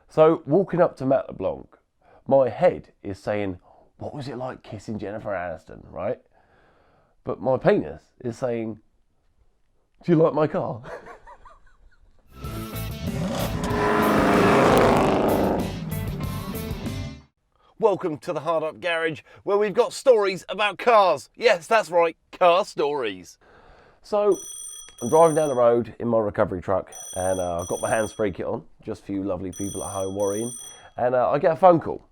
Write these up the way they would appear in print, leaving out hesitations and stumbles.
So walking up to Matt LeBlanc, my head is saying, what was it like kissing Jennifer Aniston, right? But my penis is saying, do you like my car? Welcome to the Hard Up Garage, where we've got stories about cars. Yes, that's right, car stories. So, I'm driving down the road in my recovery truck, and I've got my hands-free kit on, just for you lovely people at home worrying, and I get a phone call.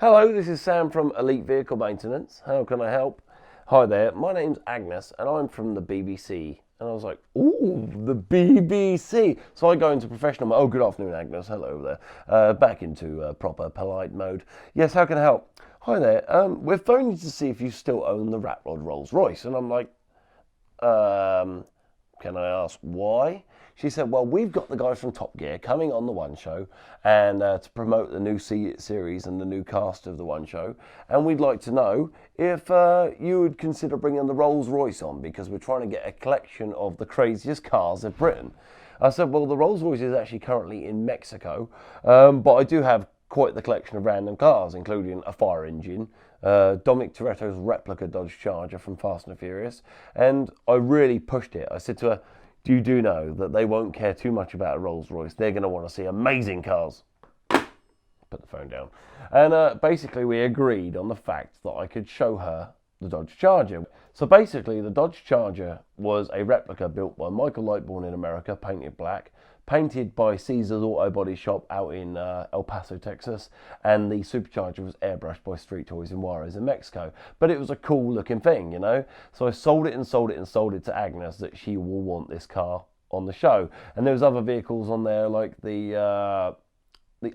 Hello, this is Sam from Elite Vehicle Maintenance. How can I help? Hi there, my name's Agnes, and I'm from the BBC. And I was like, ooh, the BBC. So I go into professional mode. Oh, good afternoon, Agnes. Hello there. Back into proper polite mode. Yes, how can I help? Hi there. We're phoning to see if you still own the Rat Rod Rolls Royce. And I'm like, can I ask why? She said, well, we've got the guys from Top Gear coming on the One Show and to promote the new series and the new cast of the One Show. And we'd like to know if you would consider bringing the Rolls Royce on, because we're trying to get a collection of the craziest cars of Britain. I said, well, the Rolls Royce is actually currently in Mexico, but I do have quite the collection of random cars, including a fire engine, Dominic Toretto's replica Dodge Charger from Fast and Furious, and I really pushed it. I said to her, you do know that they won't care too much about a Rolls Royce. They're going to want to see amazing cars. Put the phone down. And basically we agreed on the fact that I could show her the Dodge Charger. So basically the Dodge Charger was a replica built by Michael Lightbourne in America, painted black, painted by Caesar's Auto Body Shop out in El Paso, Texas, and the supercharger was airbrushed by Street Toys in Juarez in Mexico. But it was a cool looking thing, you know? So I sold it and sold it and sold it to Agnes that she will want this car on the show. And there was other vehicles on there like the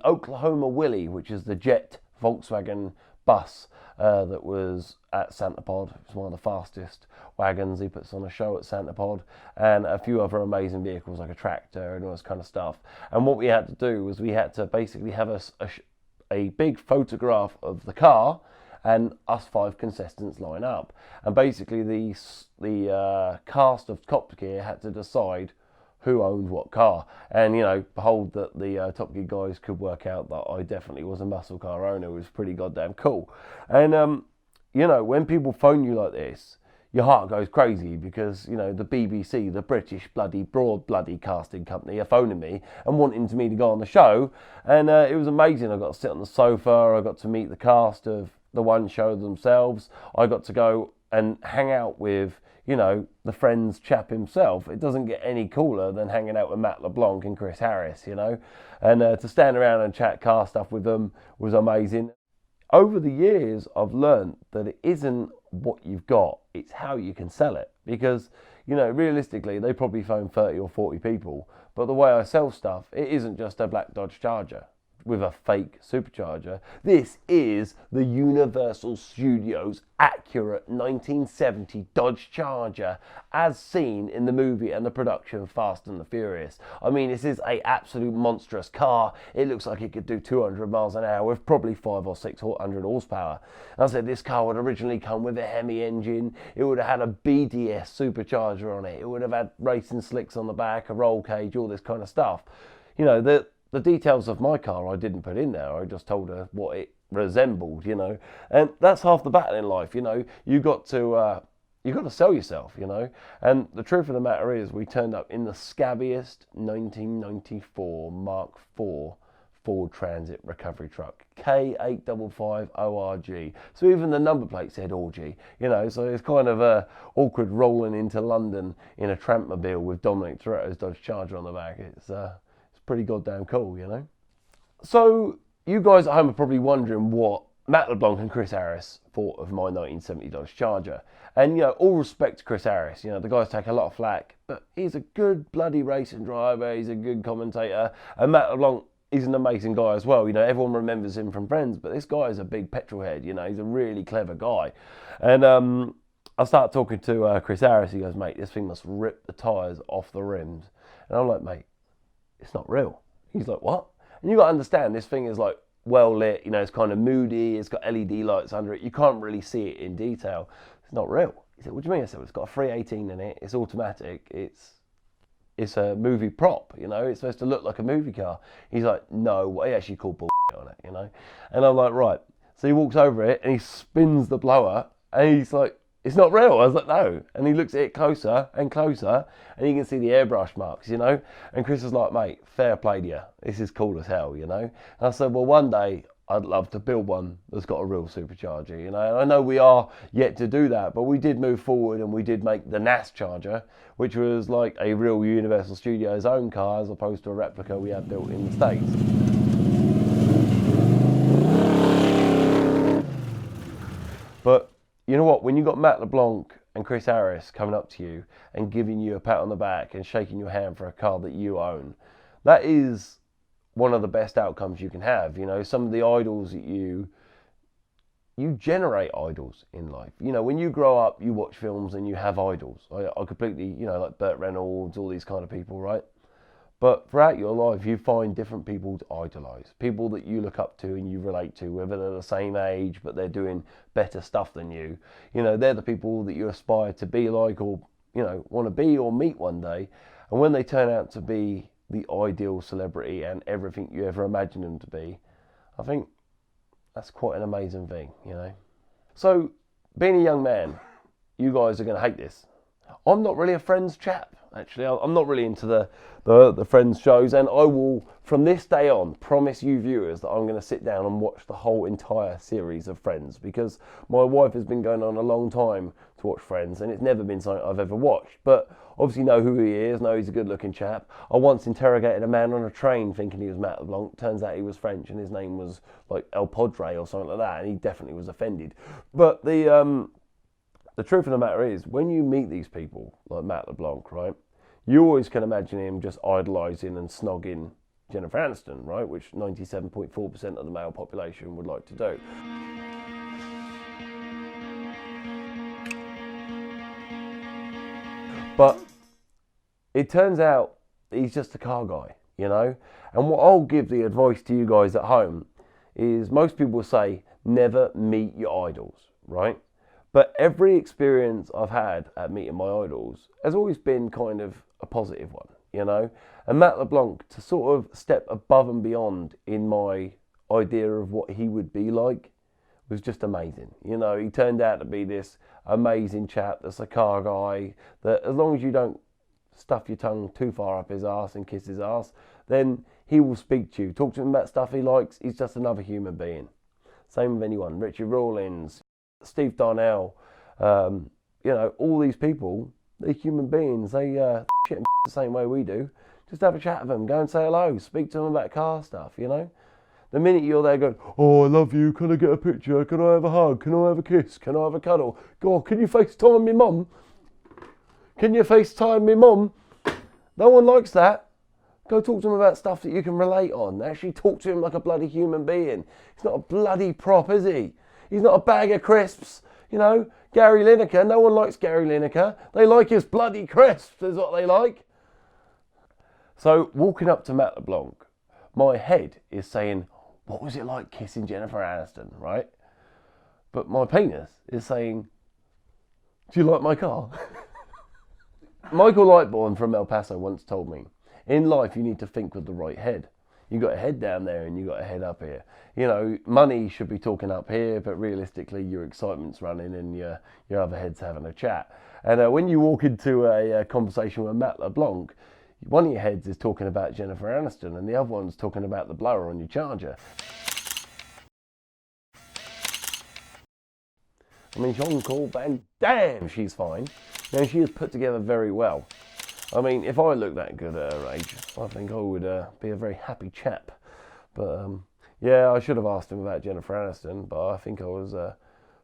Oklahoma Willie, which is the jet Volkswagen bus that was at Santa Pod. It was one of the fastest wagons. He puts on a show at Santa Pod, and a few other amazing vehicles like a tractor and all this kind of stuff. And what we had to do was we had to basically have a big photograph of the car and us 5 contestants line up. And basically the cast of Top Gear had to decide who owned what car. And, you know, behold that the Top Gear guys could work out that I definitely was a muscle car owner. It was pretty goddamn cool. And, you know, when people phone you like this, your heart goes crazy because, you know, the BBC, the British bloody broad bloody casting company, are phoning me and wanting me to go on the show. And it was amazing. I got to sit on the sofa. I got to meet the cast of the One Show themselves. I got to go and hang out with, you know, the Friends chap himself. It doesn't get any cooler than hanging out with Matt LeBlanc and Chris Harris, you know. And to stand around and chat car stuff with them was amazing. Over the years, I've learned that it isn't what you've got, it's how you can sell it. Because, you know, realistically, they probably phone 30 or 40 people. But the way I sell stuff, it isn't just a black Dodge Charger with a fake supercharger. This is the Universal Studios accurate 1970 Dodge Charger as seen in the movie and the production Fast and the Furious. I mean, this is a absolute monstrous car. It looks like it could do 200 miles an hour with probably 500 or 600 horsepower. And I said this car would originally come with a Hemi engine. It would have had a BDS supercharger on it. It would have had racing slicks on the back, a roll cage, all this kind of stuff. You know, the details of my car I didn't put in there. I just told her what it resembled, you know. And that's half the battle in life, you know. You got to sell yourself, you know. And the truth of the matter is, we turned up in the scabbiest 1994 Mark IV Ford Transit recovery truck, K855ORG. So even the number plate said orgy, you know. So it's kind of awkward rolling into London in a trampmobile with Dominic Toretto's Dodge Charger on the back. It's pretty goddamn cool, you know. So you guys at home are probably wondering what Matt LeBlanc and Chris Harris thought of my 1970 Dodge Charger. And, you know, all respect to Chris Harris, you know, the guys take a lot of flack, but he's a good bloody racing driver, he's a good commentator, and Matt LeBlanc is an amazing guy as well. You know, everyone remembers him from Friends, but this guy is a big petrol head, you know, he's a really clever guy. And I start talking to Chris Harris. He goes, mate, this thing must rip the tyres off the rims. And I'm like, mate, it's not real. He's like, what? And you got to understand, this thing is like well lit, you know, it's kind of moody, it's got LED lights under it. You can't really see it in detail. It's not real. He said, what do you mean? I said, well, it's got a 318 in it, it's automatic, it's it's a movie prop, you know, it's supposed to look like a movie car. He's like, no, he actually called bullshit on it, you know. And I'm like, right. So he walks over it and he spins the blower and he's like, it's not real. I was like, no. And he looks at it closer and closer and you can see the airbrush marks, you know. And Chris was like, mate, fair play to you. This is cool as hell, you know. And I said, well, one day I'd love to build one that's got a real supercharger, you know. And I know we are yet to do that, but we did move forward and we did make the NASCharger, which was like a real Universal Studios own car as opposed to a replica we had built in the States. But you know what, when you got Matt LeBlanc and Chris Harris coming up to you and giving you a pat on the back and shaking your hand for a car that you own, that is one of the best outcomes you can have. You know, some of the idols that you generate idols in life. You know, when you grow up, you watch films and you have idols. I completely, you know, like Burt Reynolds, all these kind of people, right? But throughout your life, you find different people to idolise. People that you look up to and you relate to, whether they're the same age, but they're doing better stuff than you. You know, they're the people that you aspire to be like or, you know, want to be or meet one day. And when they turn out to be the ideal celebrity and everything you ever imagined them to be, I think that's quite an amazing thing, you know. So, being a young man, you guys are going to hate this. I'm not really a Friends chap, actually. I'm not really into the Friends shows, and I will, from this day on, promise you viewers that I'm going to sit down and watch the whole entire series of Friends, because my wife has been going on a long time to watch Friends, and it's never been something I've ever watched. But obviously know who he is, know he's a good-looking chap. I once interrogated a man on a train thinking he was Matt LeBlanc. Turns out he was French, and his name was like El Padre or something like that, and he definitely was offended. But the truth of the matter is, when you meet these people, like Matt LeBlanc, right, you always can imagine him just idolising and snogging Jennifer Aniston, right, which 97.4% of the male population would like to do. But it turns out he's just a car guy, you know? And what I'll give the advice to you guys at home is most people say, never meet your idols, right? But every experience I've had at meeting my idols has always been kind of a positive one, you know? And Matt LeBlanc, to sort of step above and beyond in my idea of what he would be like, was just amazing. You know, he turned out to be this amazing chap that's a car guy, that as long as you don't stuff your tongue too far up his arse and kiss his arse, then he will speak to you. Talk to him about stuff he likes. He's just another human being. Same with anyone. Richie Rawlins, Steve Darnell, you know, all these people, they're human beings. They shit and the same way we do. Just have a chat with them. Go and say hello. Speak to them about car stuff, you know. The minute you're there going, oh, I love you, can I get a picture? Can I have a hug? Can I have a kiss? Can I have a cuddle? God, can you FaceTime me mum? Can you FaceTime me mum? No one likes that. Go talk to him about stuff that you can relate on. Actually talk to him like a bloody human being. He's not a bloody prop, is he? He's not a bag of crisps. You know, Gary Lineker, no one likes Gary Lineker. They like his bloody crisps, is what they like. So, walking up to Matt LeBlanc, my head is saying, what was it like kissing Jennifer Aniston, right? But my penis is saying, do you like my car? Michael Lightbourne from El Paso once told me, in life you need to think with the right head. You got a head down there and you got a head up here. You know, money should be talking up here, but realistically your excitement's running and your other head's having a chat. And when you walk into a conversation with Matt LeBlanc, one of your heads is talking about Jennifer Aniston and the other one's talking about the blower on your charger. I mean, Jean-Claude Van Damme, she's fine. You know, she is put together very well. I mean, if I looked that good at her age, I think I would be a very happy chap. But yeah, I should have asked him about Jennifer Aniston, but I think I was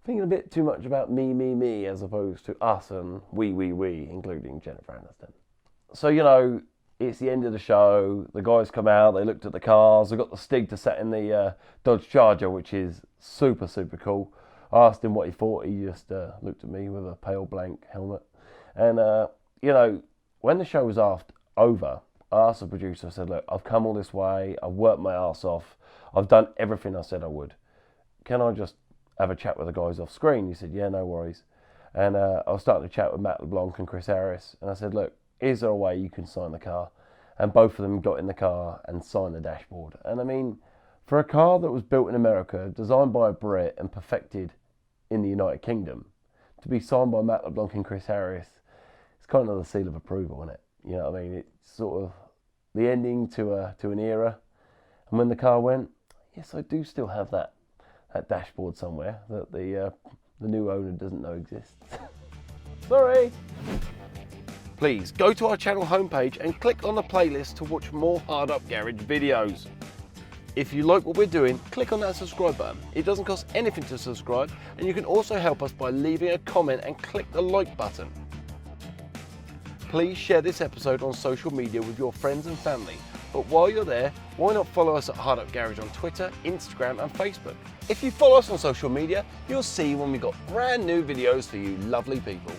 thinking a bit too much about me, as opposed to us and we, including Jennifer Aniston. So, you know, it's the end of the show. The guys come out, they looked at the cars. They got the Stig to set in the Dodge Charger, which is super, super cool. I asked him what he thought. He just looked at me with a pale blank helmet. And, you know, when the show was over, I asked the producer, I said, look, I've come all this way. I've worked my ass off. I've done everything I said I would. Can I just have a chat with the guys off screen? He said, yeah, no worries. And I was starting to chat with Matt LeBlanc and Chris Harris. And I said, look, is there a way you can sign the car? And both of them got in the car and signed the dashboard. And I mean, for a car that was built in America, designed by a Brit and perfected in the United Kingdom, to be signed by Matt LeBlanc and Chris Harris, it's kind of the seal of approval, isn't it? You know what I mean? It's sort of the ending to an era. And when the car went, yes, I do still have that dashboard somewhere that the new owner doesn't know exists. Sorry. Please go to our channel homepage and click on the playlist to watch more Hard Up Garage videos. If you like what we're doing, click on that subscribe button. It doesn't cost anything to subscribe, and you can also help us by leaving a comment and click the like button. Please share this episode on social media with your friends and family. But while you're there, why not follow us at Hard Up Garage on Twitter, Instagram and Facebook. If you follow us on social media, you'll see when we've got brand new videos for you lovely people.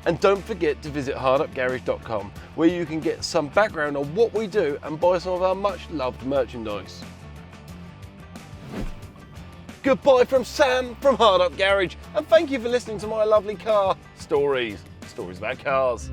And don't forget to visit hardupgarage.com, where you can get some background on what we do and buy some of our much loved merchandise. Goodbye from Sam from Hard Up Garage, and thank you for listening to my lovely car stories about cars.